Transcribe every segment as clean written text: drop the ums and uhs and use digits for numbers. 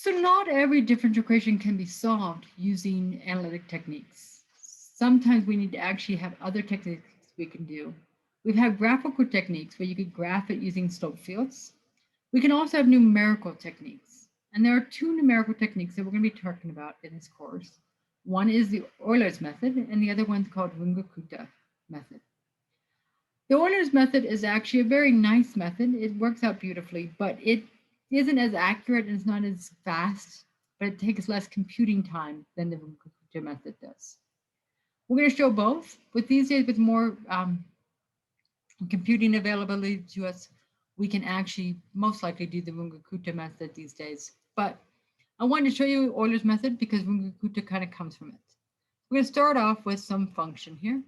So not every differential equation can be solved using analytic techniques. Sometimes we need to actually have other techniques we can do. We've had graphical techniques where you could graph it using slope fields. We can also have numerical techniques. And there are two numerical techniques that we're going to be talking about in this course. One is the Euler's method, and the other one's called Runge-Kutta method. The Euler's method is actually a very nice method. It works out beautifully, but it isn't as accurate and it's not as fast, but it takes less computing time than the Runge-Kutta method does. We're going to show both, but these days with more computing availability to us, we can actually most likely do the Runge-Kutta method these days. But I wanted to show you Euler's method because Runge-Kutta kind of comes from it. We're going to start off with some function here.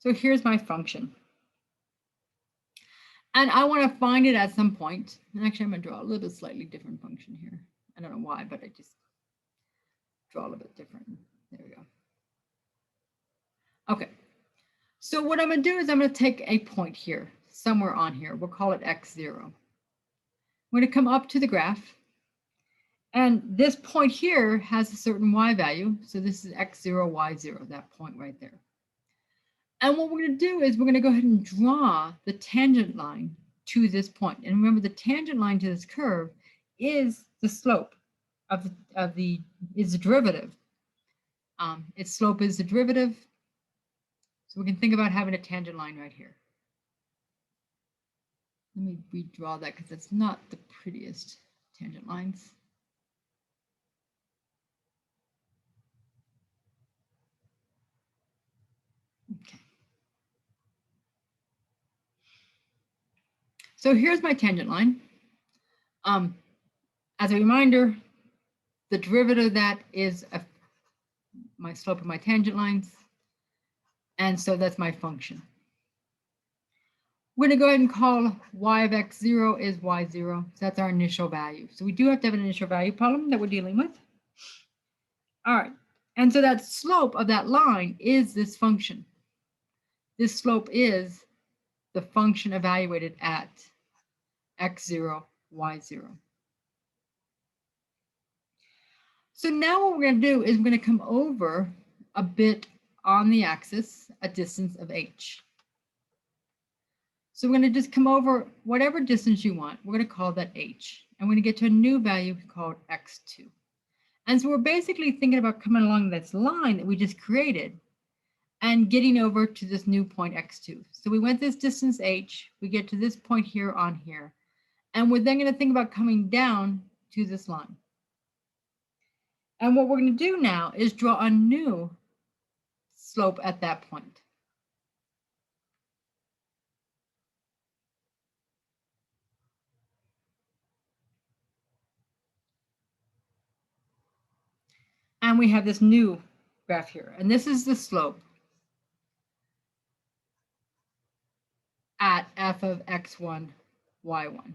So here's my function. And I want to find it at some point. And actually, I'm going to draw a little bit slightly different function here. I don't know why, but I just draw a little bit different. There we go. Okay. So what I'm going to do is I'm going to take a point here, somewhere on here. We'll call it x0. I'm going to come up to the graph. And this point here has a certain y value. So this is x0, y0, that point right there. And what we're going to do is we're going to go ahead and draw the tangent line to this point. And remember, the tangent line to this curve is the slope of the derivative. Its slope is the derivative. So we can think about having a tangent line right here. Let me redraw that because it's not the prettiest tangent lines. Okay. So here's my tangent line. As a reminder, the derivative of that is my slope of my tangent lines. And so that's my function. We're going to go ahead and call y of x0 is y0. So that's our initial value. So we do have to have an initial value problem that we're dealing with. All right. And so that slope of that line is this function. This slope is the function evaluated at x0, y0. So now what we're going to do is we're going to come over a bit on the axis, a distance of h. So we're going to just come over whatever distance you want. We're going to call that h. And we're going to get to a new value called x2. And so we're basically thinking about coming along this line that we just created and getting over to this new point x2. So we went this distance h, we get to this point here on here, and we're then going to think about coming down to this line. And what we're going to do now is draw a new slope at that point. And we have this new graph here, and this is the slope at f of x1, y1.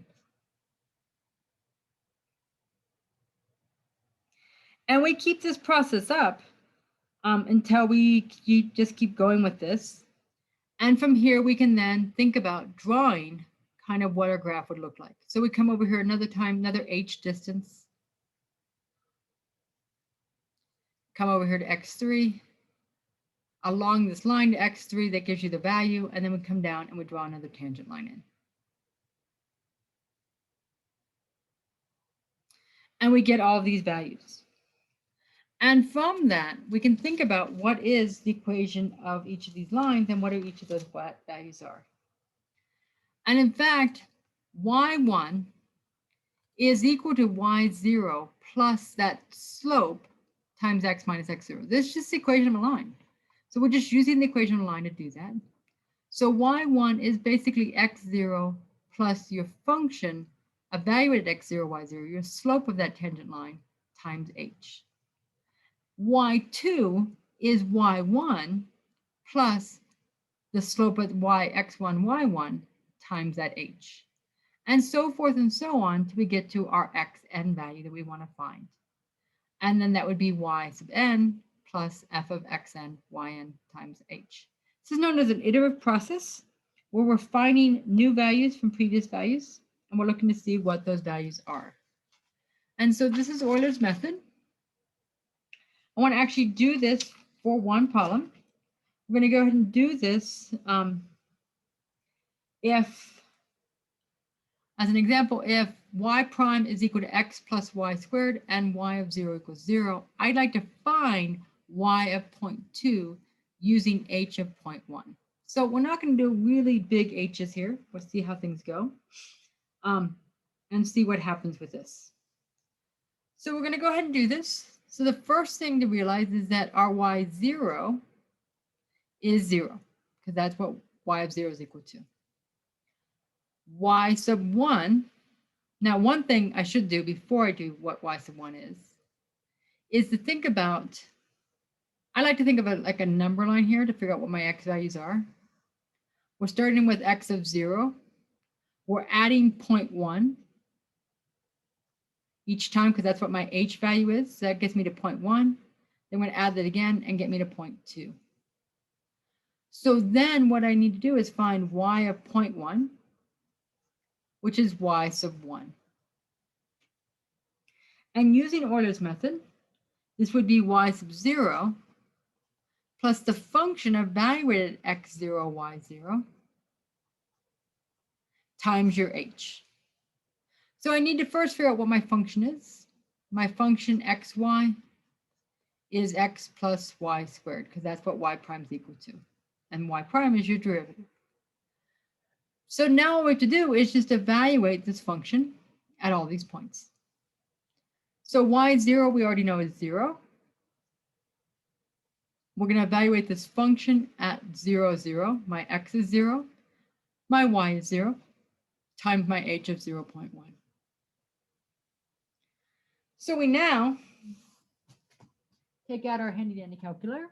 And we keep this process up until you just keep going with this. And from here, we can then think about drawing kind of what our graph would look like. So we come over here another time, another h distance. Come over here to x3. Along this line to x3, that gives you the value. And then we come down and we draw another tangent line in. And we get all of these values. And from that, we can think about what is the equation of each of these lines and what are each of those values are. And in fact, y1 is equal to y0 plus that slope times x minus x0. This is just the equation of a line. So we're just using the equation of a line to do that. So y1 is basically x0 plus your function evaluated x0, y0, your slope of that tangent line times h. y2 is y1 plus the slope of x1, y1 times that h. And so forth and so on until we get to our xn value that we want to find. And then that would be y sub n plus f of xn yn times h. This is known as an iterative process where we're finding new values from previous values, and we're looking to see what those values are. And so this is Euler's method. I want to actually do this for one problem. We're going to go ahead and do this if, as an example, if y prime is equal to x plus y squared and y of 0 equals 0, I'd like to find y of 0.2 using h of 0.1. So we're not going to do really big h's here. We'll see how things go and see what happens with this. So we're going to go ahead and do this. So the first thing to realize is that our y0 is 0, because that's what y of 0 is equal to. Y sub 1, now one thing I should do before I do what y sub 1 is to think about, I like to think of it like a number line here to figure out what my x values are. We're starting with x of 0. We're adding 0.1 each time because that's what my h value is. So that gets me to 0.1. Then I'm going to add that again and get me to 0.2. So then what I need to do is find y of 0.1, which is y sub 1. And using Euler's method, this would be y sub 0 plus the function evaluated at x0, y0 times your h. So I need to first figure out what my function is. My function xy is x plus y squared, because that's what y prime is equal to. And y prime is your derivative. So now what we have to do is just evaluate this function at all these points. So y0 we already know is 0. We're going to evaluate this function at 0, 0. My x is 0. My y is 0 times my h of 0.1. So we now take out our handy dandy calculator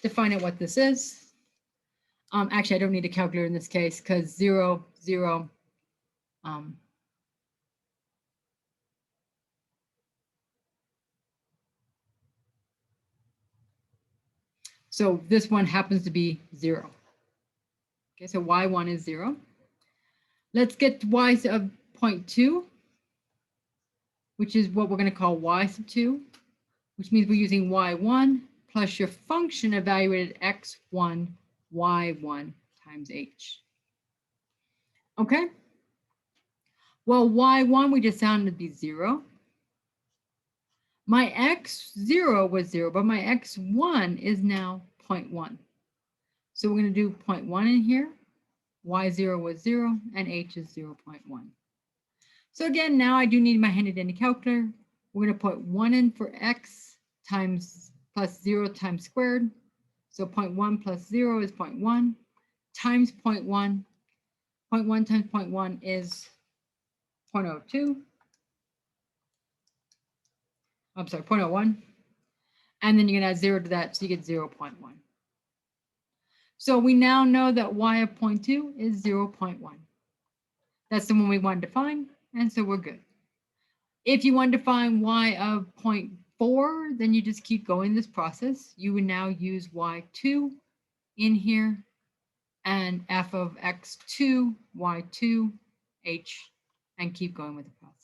to find out what this is. Actually, I don't need a calculator in this case because 0, 0. So this one happens to be 0. Okay, so y1 is 0. Let's get y of 0.2, which is what we're going to call y sub 2, which means we're using y1 plus your function evaluated x1, y1 times h. Okay? Well, y1 we just found to be 0. My x0 was 0, but my x1 is now 0.1. So we're going to do 0.1 in here. Y0 was 0, and h is 0.1. So again, now I do need my handy dandy calculator. We're going to put 1 in for x times plus 0 times squared. So 0.1 plus 0 is 0.1 times 0.1. 0.1 times 0.1 is 0.02. I'm sorry, 0.01. And then you're going to add 0 to that, so you get 0.1. So we now know that y of 0.2 is 0.1. That's the one we wanted to find, and so we're good. If you want to find y of 0.4, then you just keep going this process. You would now use y2 in here, and f of x2, y2, h, and keep going with the process.